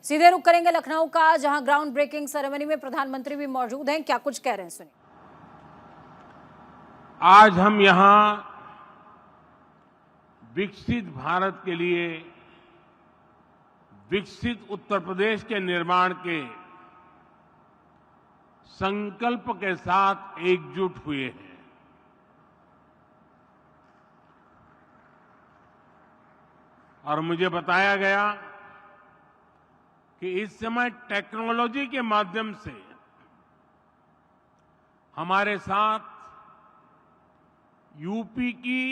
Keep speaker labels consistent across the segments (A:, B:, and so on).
A: सीधे रुक करेंगे लखनऊ का, जहां ग्राउंड ब्रेकिंग सेरेमनी में प्रधानमंत्री भी मौजूद हैं। क्या कुछ कह रहे हैं, सुनिए।
B: आज हम यहां विकसित भारत के लिए विकसित उत्तर प्रदेश के निर्माण के संकल्प के साथ एकजुट हुए हैं। और मुझे बताया गया कि इस समय टेक्नोलॉजी के माध्यम से हमारे साथ यूपी की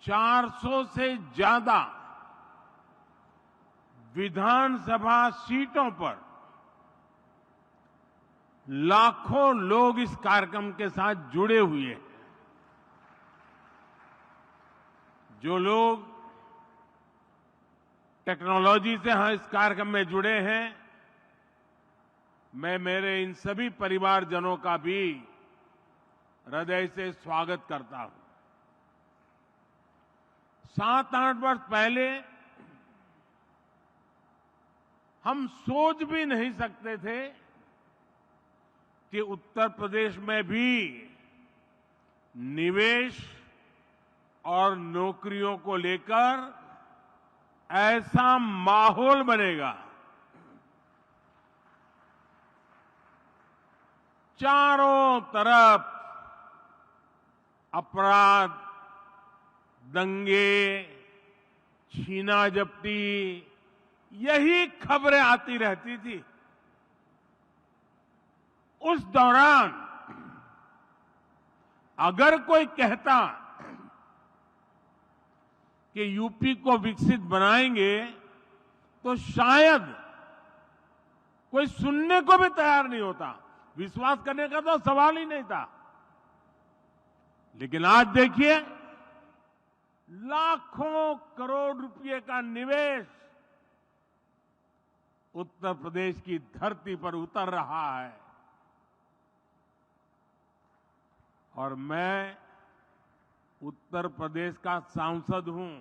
B: 400 से ज्यादा विधानसभा सीटों पर लाखों लोग इस कार्यक्रम के साथ जुड़े हुए हैं। जो लोग टेक्नोलॉजी से इस कार्यक्रम में जुड़े हैं, मैं मेरे इन सभी परिवारजनों का भी हृदय से स्वागत करता हूं। 7-8 वर्ष पहले हम सोच भी नहीं सकते थे कि उत्तर प्रदेश में भी निवेश और नौकरियों को लेकर ऐसा माहौल बनेगा। चारों तरफ अपराध, दंगे, छीना झपटी, यही खबरें आती रहती थी। उस दौरान अगर कोई कहता कि यूपी को विकसित बनाएंगे, तो शायद कोई सुनने को भी तैयार नहीं होता। विश्वास करने का तो सवाल ही नहीं था। लेकिन आज देखिए, लाखों करोड़ रुपए का निवेश उत्तर प्रदेश की धरती पर उतर रहा है। और मैं उत्तर प्रदेश का सांसद हूं,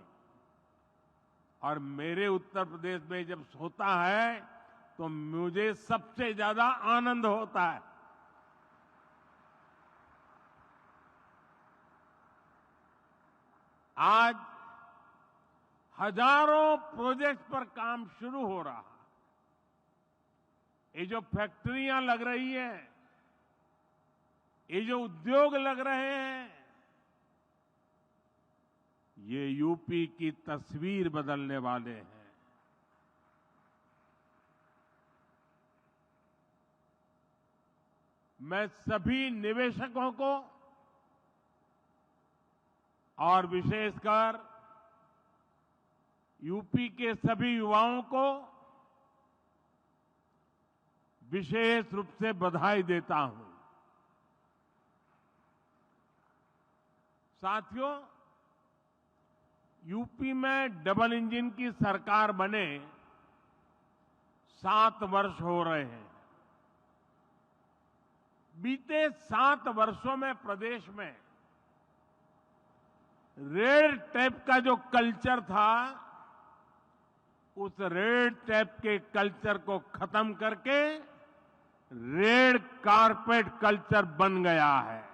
B: और मेरे उत्तर प्रदेश में जब होता है तो मुझे सबसे ज्यादा आनंद होता है। आज हजारों प्रोजेक्ट पर काम शुरू हो रहा है। ये जो फैक्ट्रियां लग रही हैं, ये जो उद्योग लग रहे हैं, ये यूपी की तस्वीर बदलने वाले हैं। मैं सभी निवेशकों को और विशेषकर यूपी के सभी युवाओं को विशेष रूप से बधाई देता हूं। साथियों, यूपी में डबल इंजन की सरकार बने 7 वर्ष हो रहे हैं। बीते 7 वर्षों में प्रदेश में रेड टेप का जो कल्चर था, उस रेड टेप के कल्चर को खत्म करके रेड कारपेट कल्चर बन गया है।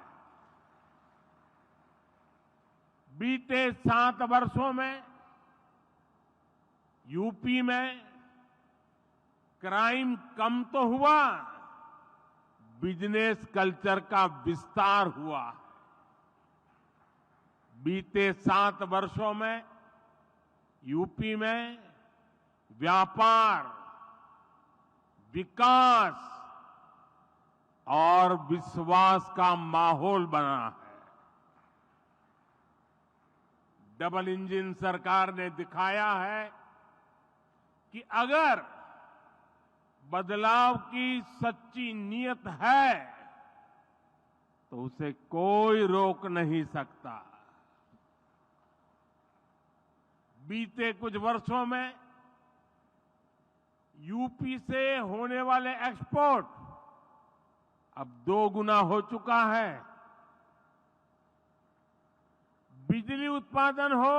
B: बीते 7 वर्षों में यूपी में क्राइम कम तो हुआ, बिजनेस कल्चर का विस्तार हुआ। बीते 7 वर्षों में यूपी में व्यापार, विकास और विश्वास का माहौल बना है। डबल इंजन सरकार ने दिखाया है कि अगर बदलाव की सच्ची नीयत है तो उसे कोई रोक नहीं सकता। बीते कुछ वर्षों में यूपी से होने वाले एक्सपोर्ट अब 2 गुना हो चुका है। बिजली उत्पादन हो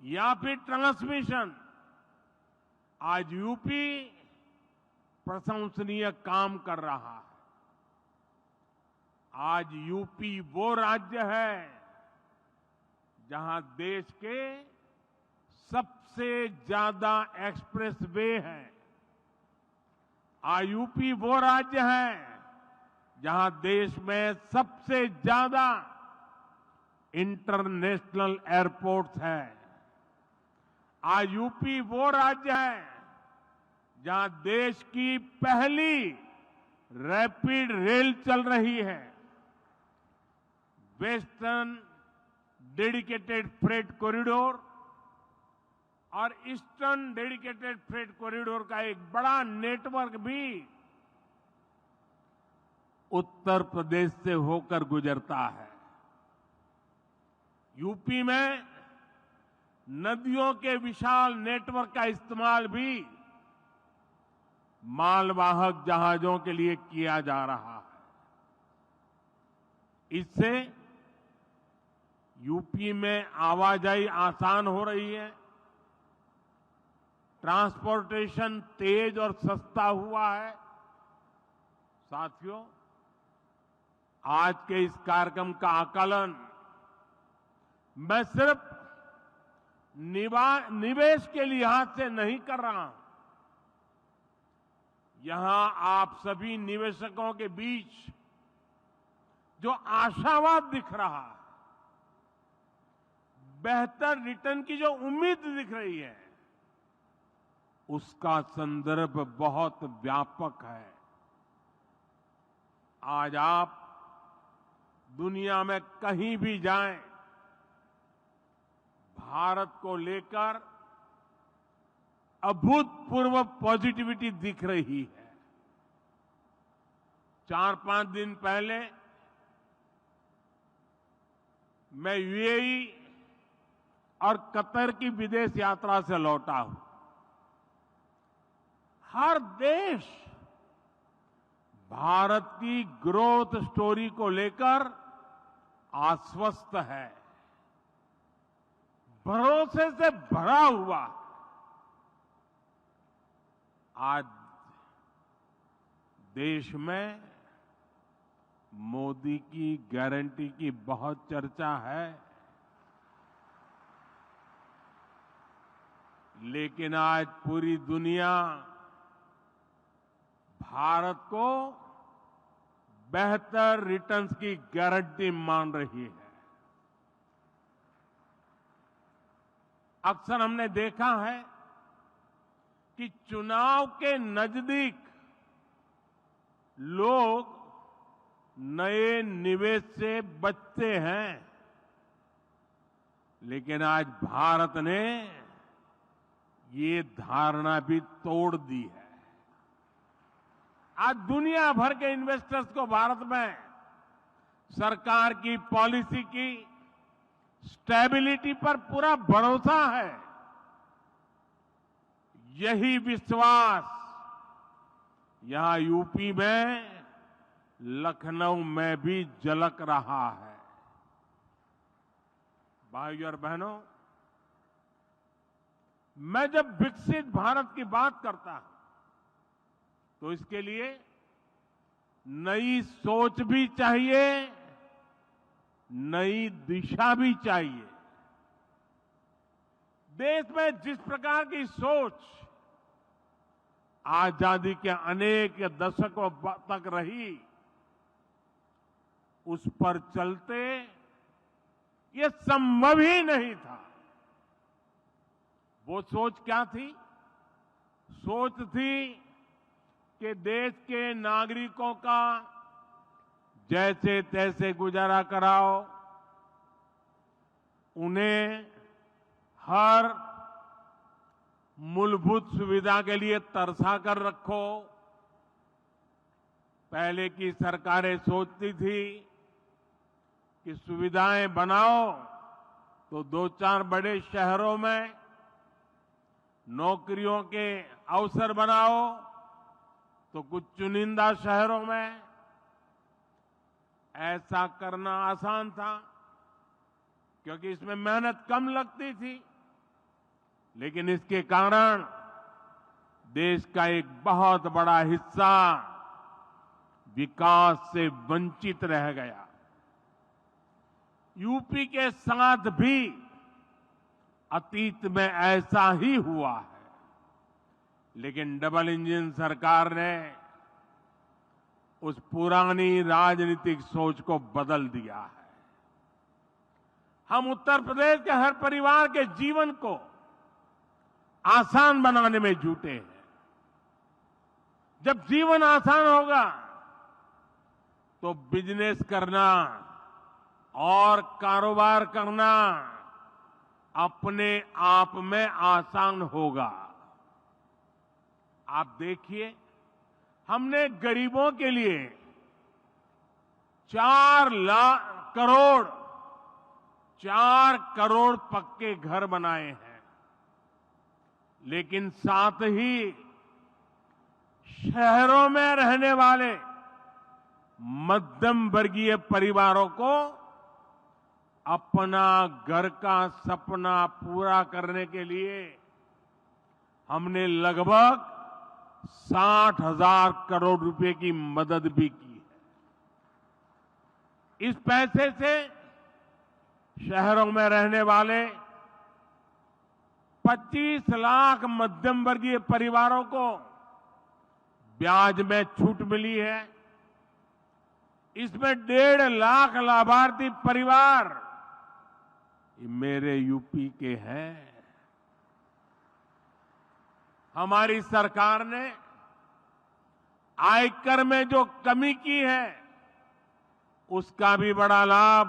B: या फिर ट्रांसमिशन, आज यूपी प्रशंसनीय काम कर रहा है। आज यूपी वो राज्य है जहां देश के सबसे ज्यादा एक्सप्रेसवे हैं। आज यूपी वो राज्य है जहां देश में सबसे ज्यादा इंटरनेशनल एयरपोर्ट्स हैं। आज यूपी वो राज्य है जहां देश की पहली रैपिड रेल चल रही है। वेस्टर्न डेडिकेटेड फ्रेट कॉरिडोर और ईस्टर्न डेडिकेटेड फ्रेट कॉरिडोर का एक बड़ा नेटवर्क भी उत्तर प्रदेश से होकर गुजरता है। यूपी में नदियों के विशाल नेटवर्क का इस्तेमाल भी मालवाहक जहाजों के लिए किया जा रहा है। इससे यूपी में आवाजाही आसान हो रही है, ट्रांसपोर्टेशन तेज और सस्ता हुआ है। साथियों, आज के इस कार्यक्रम का आकलन मैं सिर्फ निवेश के लिहाज से नहीं कर रहा हूं। यहां आप सभी निवेशकों के बीच जो आशावाद दिख रहा है, बेहतर रिटर्न की जो उम्मीद दिख रही है, उसका संदर्भ बहुत व्यापक है। आज आप दुनिया में कहीं भी जाएं, भारत को लेकर अभूतपूर्व पॉजिटिविटी दिख रही है। 4-5 दिन पहले मैं यूएई और कतर की विदेश यात्रा से लौटा हूं। हर देश भारत की ग्रोथ स्टोरी को लेकर आश्वस्त है, भरोसे से भरा हुआ। आज देश में मोदी की गारंटी की बहुत चर्चा है, लेकिन आज पूरी दुनिया भारत को बेहतर रिटर्न्स की गारंटी मान रही है। अक्सर हमने देखा है कि चुनाव के नजदीक लोग नए निवेश से बचते हैं, लेकिन आज भारत ने ये धारणा भी तोड़ दी है। आज दुनिया भर के इन्वेस्टर्स को भारत में सरकार की पॉलिसी की स्टेबिलिटी पर पूरा भरोसा है। यही विश्वास यहां यूपी में, लखनऊ में भी झलक रहा है। भाइयों और बहनों, मैं जब विकसित भारत की बात करता हूं तो इसके लिए नई सोच भी चाहिए, नई दिशा भी चाहिए। देश में जिस प्रकार की सोच आजादी के अनेक दशकों तक रही, उस पर चलते ये संभव ही नहीं था। वो सोच क्या थी? सोच थी कि देश के नागरिकों का जैसे तैसे गुजारा कराओ, उन्हें हर मूलभूत सुविधा के लिए तरसा कर रखो। पहले की सरकारें सोचती थी कि सुविधाएं बनाओ तो 2-4 बड़े शहरों में नौकरियों के अवसर बनाओ, तो कुछ चुनिंदा शहरों में। ऐसा करना आसान था क्योंकि इसमें मेहनत कम लगती थी, लेकिन इसके कारण देश का एक बहुत बड़ा हिस्सा विकास से वंचित रह गया। यूपी के साथ भी अतीत में ऐसा ही हुआ है, लेकिन डबल इंजन सरकार ने उस पुरानी राजनीतिक सोच को बदल दिया है। हम उत्तर प्रदेश के हर परिवार के जीवन को आसान बनाने में जुटे हैं। जब जीवन आसान होगा तो बिजनेस करना और कारोबार करना अपने आप में आसान होगा। आप देखिए, हमने गरीबों के लिए 4 करोड़ पक्के घर बनाए हैं, लेकिन साथ ही शहरों में रहने वाले मध्यम वर्गीय परिवारों को अपना घर का सपना पूरा करने के लिए हमने लगभग 60,000 करोड़ रुपए की मदद भी की है। इस पैसे से शहरों में रहने वाले 25 लाख मध्यम वर्गीय परिवारों को ब्याज में छूट मिली है। इसमें 1.5 लाख लाभार्थी परिवार मेरे यूपी के हैं। हमारी सरकार ने आयकर में जो कमी की है, उसका भी बड़ा लाभ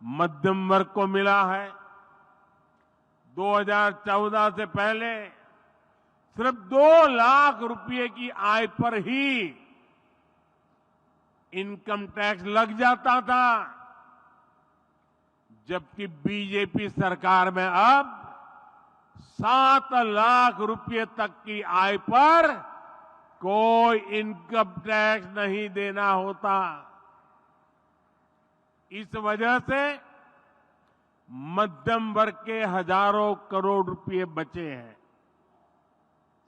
B: मध्यम वर्ग को मिला है। 2014 से पहले सिर्फ 2 लाख रुपए की आय पर ही इनकम टैक्स लग जाता था, जबकि बीजेपी सरकार में अब 7 लाख रुपए तक की आय पर कोई इनकम टैक्स नहीं देना होता। इस वजह से मध्यम वर्ग के हजारों करोड़ रुपए बचे हैं।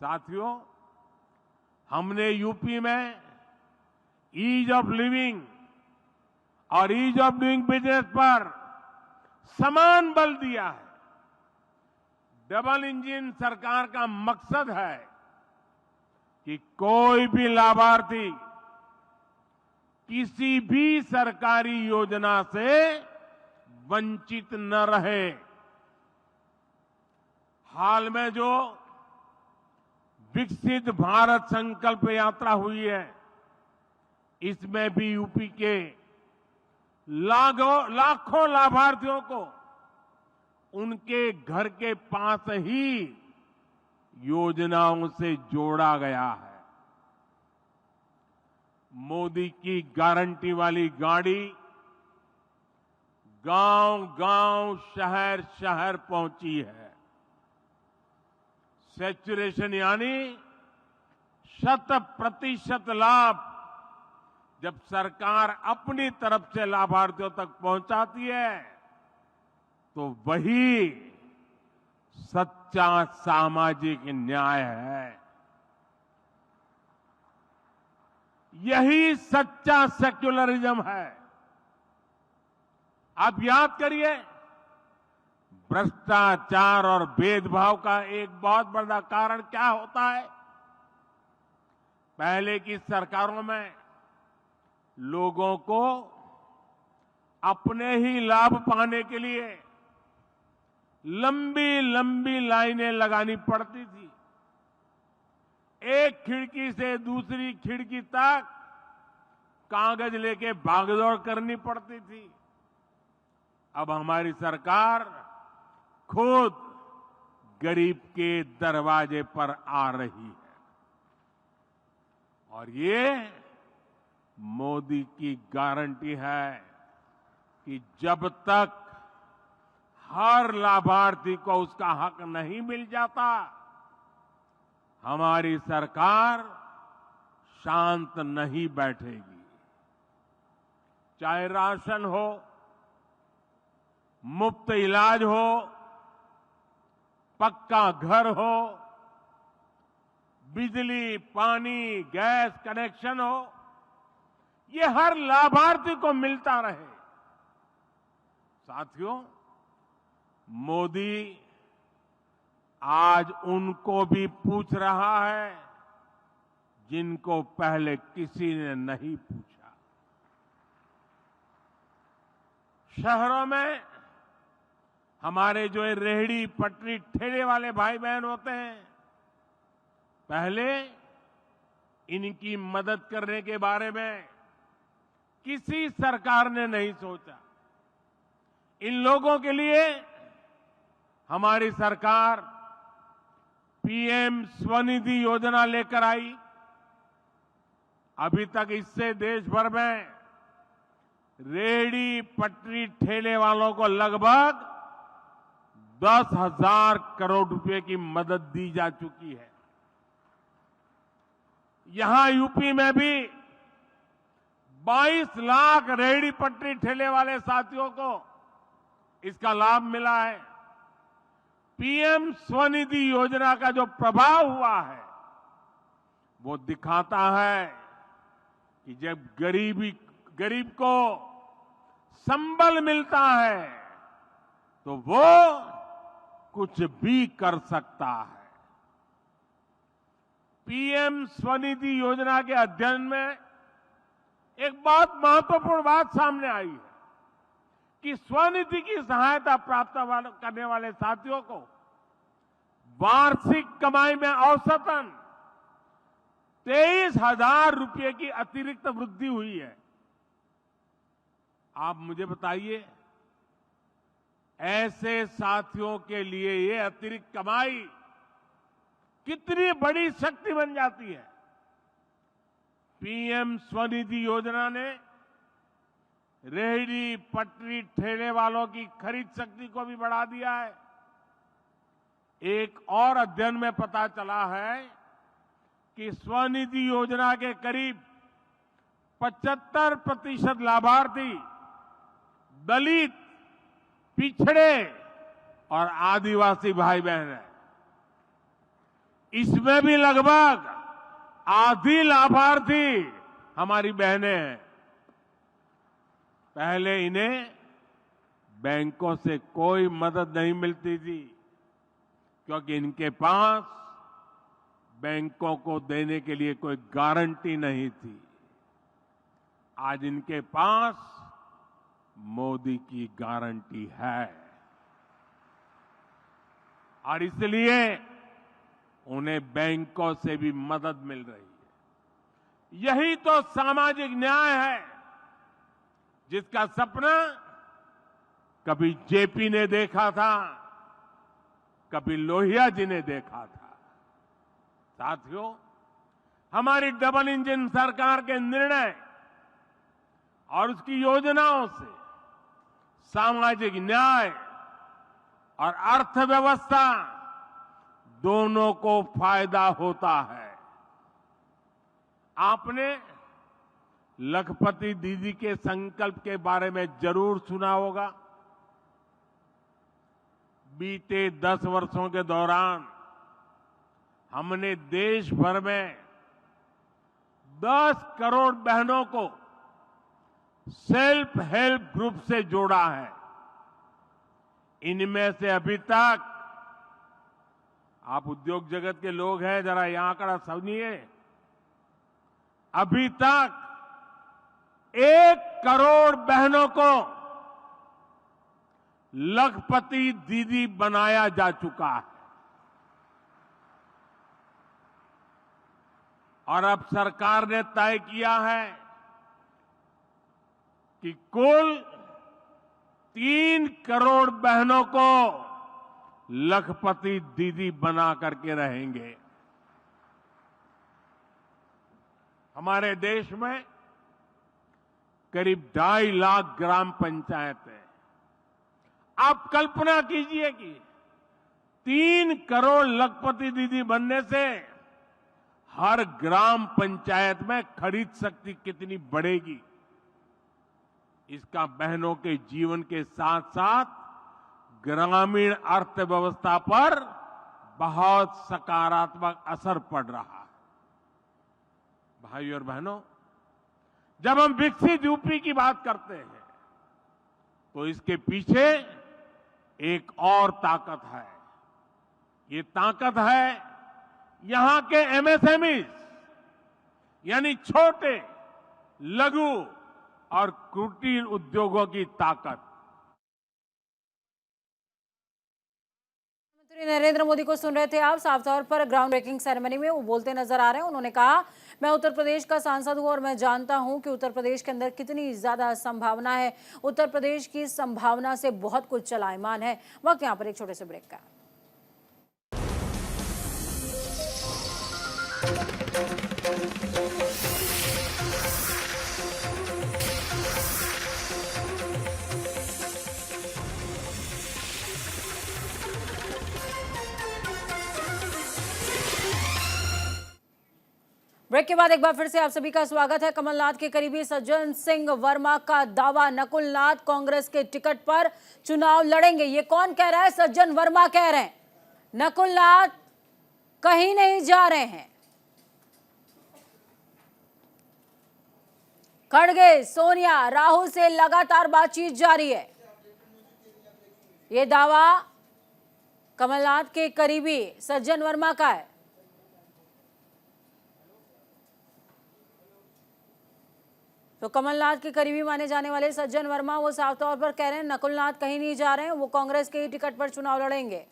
B: साथियों, हमने यूपी में ईज ऑफ लिविंग और ईज ऑफ डूइंग बिजनेस पर समान बल दिया है। डबल इंजन सरकार का मकसद है कि कोई भी लाभार्थी किसी भी सरकारी योजना से वंचित न रहे। हाल में जो विकसित भारत संकल्प यात्रा हुई है, इसमें भी यूपी के लाखों लाभार्थियों को उनके घर के पास ही योजनाओं से जोड़ा गया है। मोदी की गारंटी वाली गाड़ी गांव-गांव, शहर-शहर पहुंची है। सैचुरेशन यानी 100% लाभ जब सरकार अपनी तरफ से लाभार्थियों तक पहुंचाती है, तो वही सच्चा सामाजिक न्याय है। यही सच्चा सेक्युलरिज्म है। आप याद करिए, भ्रष्टाचार और भेदभाव का एक बहुत बड़ा कारण क्या होता है? पहले की सरकारों में लोगों को अपने ही लाभ पाने के लिए लंबी लंबी लाइनें लगानी पड़ती थी। एक खिड़की से दूसरी खिड़की तक कागज लेके भागदौड़ करनी पड़ती थी। अब हमारी सरकार खुद गरीब के दरवाजे पर आ रही है, और ये मोदी की गारंटी है कि जब तक हर लाभार्थी को उसका हक नहीं मिल जाता, हमारी सरकार शांत नहीं बैठेगी। चाहे राशन हो, मुफ्त इलाज हो, पक्का घर हो, बिजली, पानी, गैस कनेक्शन हो, ये हर लाभार्थी को मिलता रहे। साथियों, मोदी आज उनको भी पूछ रहा है जिनको पहले किसी ने नहीं पूछा। शहरों में हमारे जो ये रेहड़ी पटरी ठेले वाले भाई बहन होते हैं, पहले इनकी मदद करने के बारे में किसी सरकार ने नहीं सोचा। इन लोगों के लिए हमारी सरकार पीएम स्वनिधि योजना लेकर आई। अभी तक इससे देश भर में रेहड़ी पटरी ठेले वालों को लगभग 10,000 करोड़ रुपए की मदद दी जा चुकी है। यहां यूपी में भी 22 लाख रेहड़ी पटरी ठेले वाले साथियों को इसका लाभ मिला है। पीएम स्वनिधि योजना का जो प्रभाव हुआ है वो दिखाता है कि जब गरीब को संबल मिलता है तो वो कुछ भी कर सकता है। पीएम स्वनिधि योजना के अध्ययन में एक बहुत महत्वपूर्ण बात सामने आई है कि स्वनिधि की सहायता प्राप्त करने वाले साथियों को वार्षिक कमाई में औसतन 23,000 रुपये की अतिरिक्त वृद्धि हुई है। आप मुझे बताइए, ऐसे साथियों के लिए ये अतिरिक्त कमाई कितनी बड़ी शक्ति बन जाती है। पीएम स्वनिधि योजना ने रेहड़ी पटरी ठेले वालों की खरीद शक्ति को भी बढ़ा दिया है। एक और अध्ययन में पता चला है कि स्वनिधि योजना के करीब 75% लाभार्थी दलित, पिछड़े और आदिवासी भाई बहन हैं। इसमें भी लगभग आधी लाभार्थी हमारी बहनें हैं। पहले इन्हें बैंकों से कोई मदद नहीं मिलती थी क्योंकि इनके पास बैंकों को देने के लिए कोई गारंटी नहीं थी। आज इनके पास मोदी की गारंटी है और इसलिए उन्हें बैंकों से भी मदद मिल रही है। यही तो सामाजिक न्याय है जिसका सपना कभी जेपी ने देखा था, कभी लोहिया जी ने देखा था। साथियों, हमारी डबल इंजन सरकार के निर्णय और उसकी योजनाओं से सामाजिक न्याय और अर्थव्यवस्था दोनों को फायदा होता है। आपने लखपति दीदी के संकल्प के बारे में जरूर सुना होगा। बीते 10 वर्षों के दौरान हमने देश भर में 10 करोड़ बहनों को सेल्फ हेल्प ग्रुप से जोड़ा है। इनमें से अभी तक, आप उद्योग जगत के लोग हैं, जरा यहां आंकड़ा सुनिए, अभी तक 1 करोड़ बहनों को लखपति दीदी बनाया जा चुका है। और अब सरकार ने तय किया है कि कुल 3 करोड़ बहनों को लखपति दीदी बना करके रहेंगे। हमारे देश में करीब 2.5 लाख ग्राम पंचायतें। आप कल्पना कीजिए कि 3 करोड़ लखपति दीदी बनने से हर ग्राम पंचायत में खरीद शक्ति कितनी बढ़ेगी। इसका बहनों के जीवन के साथ साथ ग्रामीण अर्थव्यवस्था पर बहुत सकारात्मक असर पड़ रहा है। भाइयों और बहनों, जब हम विकसित यूपी की बात करते हैं तो इसके पीछे एक और ताकत है। ये ताकत है यहां के एमएसएमई, यानी छोटे, लघु और कुटीर उद्योगों की ताकत।
A: प्रधानमंत्री नरेंद्र मोदी को सुन रहे थे आप। साफ तौर पर ग्राउंड ब्रेकिंग सेरेमनी में वो बोलते नजर आ रहे हैं। उन्होंने कहा, मैं उत्तर प्रदेश का सांसद हूं और मैं जानता हूं कि उत्तर प्रदेश के अंदर कितनी ज्यादा संभावना है। उत्तर प्रदेश की संभावना से बहुत कुछ चलायमान है। वक्त यहां पर एक छोटे से ब्रेक का। ब्रेक के बाद एक बार फिर से आप सभी का स्वागत है। कमलनाथ के करीबी सज्जन सिंह वर्मा का दावा, नकुल नाथ कांग्रेस के टिकट पर चुनाव लड़ेंगे। ये कौन कह रहा है? सज्जन वर्मा कह रहे हैं। नकुल नाथ कहीं नहीं जा रहे हैं। खड़गे, सोनिया, राहुल से लगातार बातचीत जारी है। ये दावा कमलनाथ के करीबी सज्जन वर्मा का है। तो कमलनाथ के करीबी माने जाने वाले सज्जन वर्मा वो साफ तौर पर कह रहे हैं नकुल नाथ कहीं नहीं जा रहे हैं, वो कांग्रेस के ही टिकट पर चुनाव लड़ेंगे।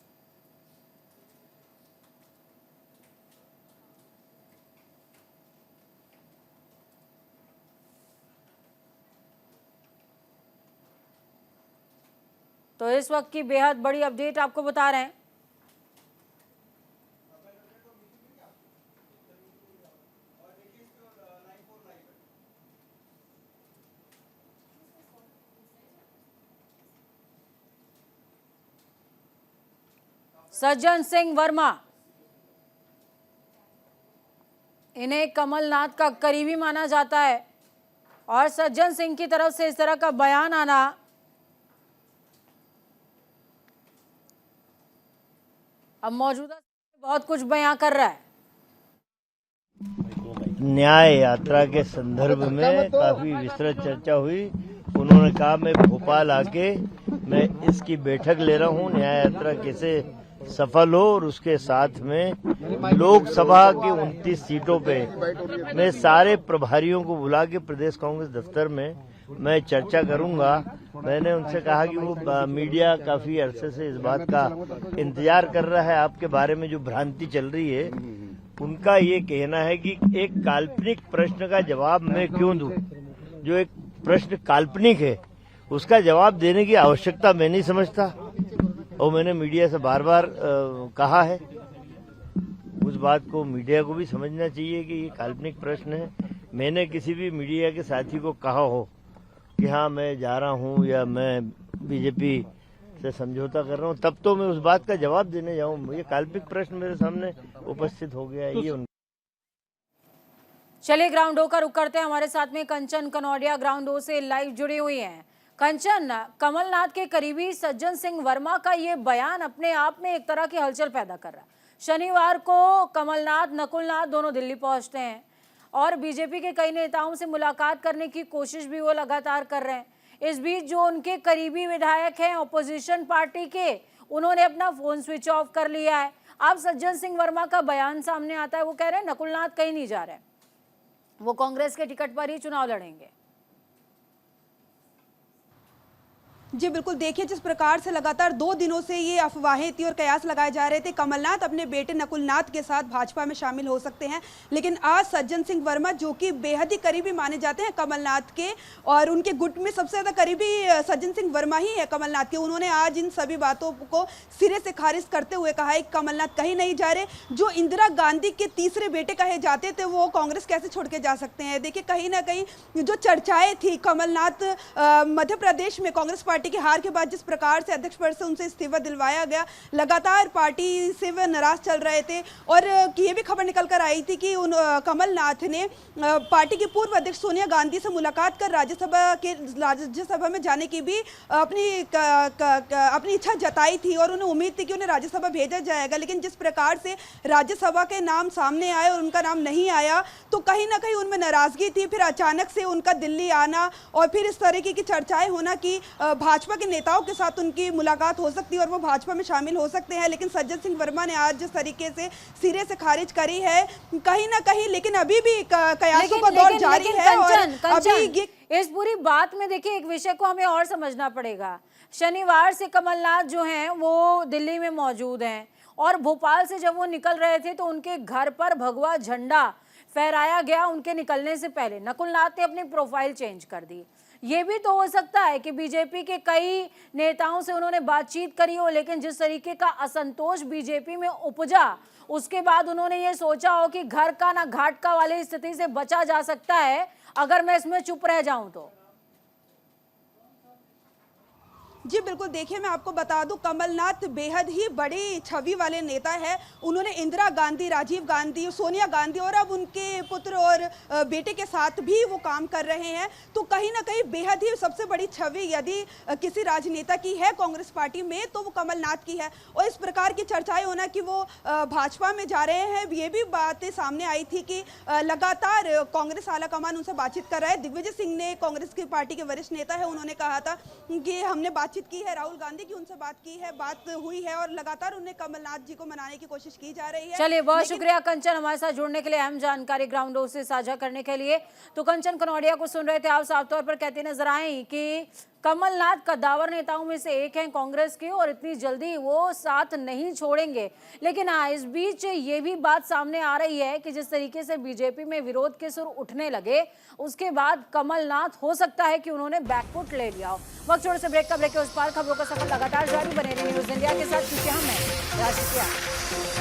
A: तो इस वक्त की बेहद बड़ी अपडेट आपको बता रहे हैं। सज्जन सिंह वर्मा, इन्हें कमलनाथ का करीबी माना जाता है और सज्जन सिंह की तरफ से इस तरह का बयान आना अब मौजूदा बहुत कुछ बयां कर रहा है।
C: न्याय यात्रा के संदर्भ में काफी विस्तृत चर्चा हुई। उन्होंने कहा मैं भोपाल आके मैं इसकी बैठक ले रहा हूँ, न्याय यात्रा कैसे सफल हो और उसके साथ में लोकसभा की 29 सीटों पे मैं सारे प्रभारियों को बुला के प्रदेश कांग्रेस दफ्तर में मैं चर्चा करूंगा। मैंने उनसे कहा कि वो मीडिया काफी अरसे से इस बात का इंतजार कर रहा है, आपके बारे में जो भ्रांति चल रही है। उनका ये कहना है कि एक काल्पनिक प्रश्न का जवाब मैं क्यों दूं, जो एक प्रश्न काल्पनिक है उसका जवाब देने की आवश्यकता मैं नहीं समझता। और मैंने मीडिया से बार बार कहा है, उस बात को मीडिया को भी समझना चाहिए कि ये काल्पनिक प्रश्न है। मैंने किसी भी मीडिया के साथी को कहा हो कि हाँ मैं जा रहा हूँ या मैं बीजेपी से समझौता कर रहा हूँ, तब तो मैं उस बात का जवाब देने जाऊँ। ये काल्पनिक प्रश्न मेरे सामने उपस्थित हो गया है। ये
A: चलिए ग्राउंड ओ का रुख करते हैं। हमारे साथ में कंचन कनौडिया ग्राउंड ओ से लाइव जुड़ी हुई हैं। कंचन, कमलनाथ के करीबी सज्जन सिंह वर्मा का ये बयान अपने आप में एक तरह की हलचल पैदा कर रहा है। शनिवार को कमलनाथ, नकुल नाथ दोनों दिल्ली पहुंचते हैं और बीजेपी के कई नेताओं से मुलाकात करने की कोशिश भी वो लगातार कर रहे हैं। इस बीच जो उनके करीबी विधायक हैं ऑपोजिशन पार्टी के, उन्होंने अपना फोन स्विच ऑफ कर लिया है। अब सज्जन सिंह वर्मा का बयान सामने आता है, वो कह रहे हैं नकुल नाथ कहीं नहीं जा रहे, वो कांग्रेस के टिकट पर ही चुनाव लड़ेंगे।
D: जी बिल्कुल, देखिए जिस प्रकार से लगातार 2 दिनों से ये अफवाहें थी और कयास लगाए जा रहे थे कमलनाथ अपने बेटे नकुल नाथ के साथ भाजपा में शामिल हो सकते हैं, लेकिन आज सज्जन सिंह वर्मा जो कि बेहद ही करीबी माने जाते हैं कमलनाथ के और उनके गुट में सबसे ज़्यादा करीबी सज्जन सिंह वर्मा ही है कमलनाथ के, उन्होंने आज इन सभी बातों को सिरे से खारिज करते हुए कहा है कि कमलनाथ कहीं नहीं जा रहे। जो इंदिरा गांधी के तीसरे बेटे कहे जाते थे वो कांग्रेस कैसे छोड़ के जा सकते हैं। देखिए कहीं ना कहीं जो चर्चाएँ थी कमलनाथ मध्य प्रदेश में कांग्रेस पार्टी पार्टी की हार के बाद जिस प्रकार से अध्यक्ष पद से उनसे इस्तीफा दिलवाया गया, लगातार पार्टी से वह नाराज चल रहे थे। और ये भी खबर निकल कर आई थी कि कमलनाथ ने पार्टी की पूर्व अध्यक्ष सोनिया गांधी से मुलाकात कर राज्यसभा में जाने की भी अपनी इच्छा जताई थी और उन्हें उम्मीद थी कि उन्हें राज्यसभा भेजा जाएगा। लेकिन जिस प्रकार से राज्यसभा के नाम सामने आए और उनका नाम नहीं आया, तो कहीं ना कहीं उनमें नाराजगी थी। फिर अचानक से उनका दिल्ली आना और फिर इस तरीके की चर्चाएं होना कि भाजपा के नेताओं के साथ उनकी मुलाकात हो सकती है और वो भाजपा में शामिल हो सकते हैं। लेकिन सज्जन सिंह वर्मा ने आज जिस तरीके से सिरे से खारिज करी है कहीं ना कहीं, लेकिन अभी भी कयासों का दौर जारी है। और अभी
A: इस पूरी बात में देखिए एक विषय को हमें और समझना पड़ेगा। शनिवार से कमलनाथ जो हैं वो दिल्ली में मौजूद हैं और भोपाल से जब वो निकल रहे थे तो उनके घर पर भगवा झंडा फहराया गया। उनके निकलने से पहले नकुल नाथ ने अपनी प्रोफाइल चेंज कर दी। ये भी तो हो सकता है कि बीजेपी के कई नेताओं से उन्होंने बातचीत करी हो, लेकिन जिस तरीके का असंतोष बीजेपी में उपजा उसके बाद उन्होंने ये सोचा हो कि घर का ना घाट का वाली स्थिति से बचा जा सकता है अगर मैं इसमें चुप रह जाऊं तो।
D: जी बिल्कुल, देखिए मैं आपको बता दूं, कमलनाथ बेहद ही बड़ी छवि वाले नेता है। उन्होंने इंदिरा गांधी, राजीव गांधी, सोनिया गांधी और अब उनके पुत्र और बेटे के साथ भी वो काम कर रहे हैं। तो कहीं ना कहीं बेहद ही सबसे बड़ी छवि यदि किसी राजनेता की है कांग्रेस पार्टी में तो वो कमलनाथ की है। और इस प्रकार की चर्चाएं होना कि वो भाजपा में जा रहे हैं, ये भी बातें सामने आई थी कि लगातार कांग्रेस आलाकमान उनसे बातचीत कर रहा है। दिग्विजय सिंह ने, कांग्रेस की पार्टी के वरिष्ठ नेता है, उन्होंने कहा था कि हमने बातचीत की है, राहुल गांधी की उनसे बात की है, बात हुई है और लगातार उन्हें कमलनाथ जी को मनाने की कोशिश की जा रही है।
A: चलिए, बहुत शुक्रिया कंचन हमारे साथ जुड़ने के लिए, अहम जानकारी ग्राउंड ज़ीरो से साझा करने के लिए। तो कंचन कनौडिया को सुन रहे थे आप, साफ तौर पर कहते नजर आए कि कमलनाथ कद्दावर नेताओं में से एक हैं कांग्रेस के और इतनी जल्दी वो साथ नहीं छोड़ेंगे। लेकिन हाँ, इस बीच ये भी बात सामने आ रही है कि जिस तरीके से बीजेपी में विरोध के सुर उठने लगे उसके बाद कमलनाथ हो सकता है कि उन्होंने बैकफुट ले लिया हो। वक्त छोड़े से ब्रेक के उस पार खबरों का सफर लगातार जारी बने रही न्यूज़ इंडिया के साथ, क्योंकि हम हैं राष्ट्रीय।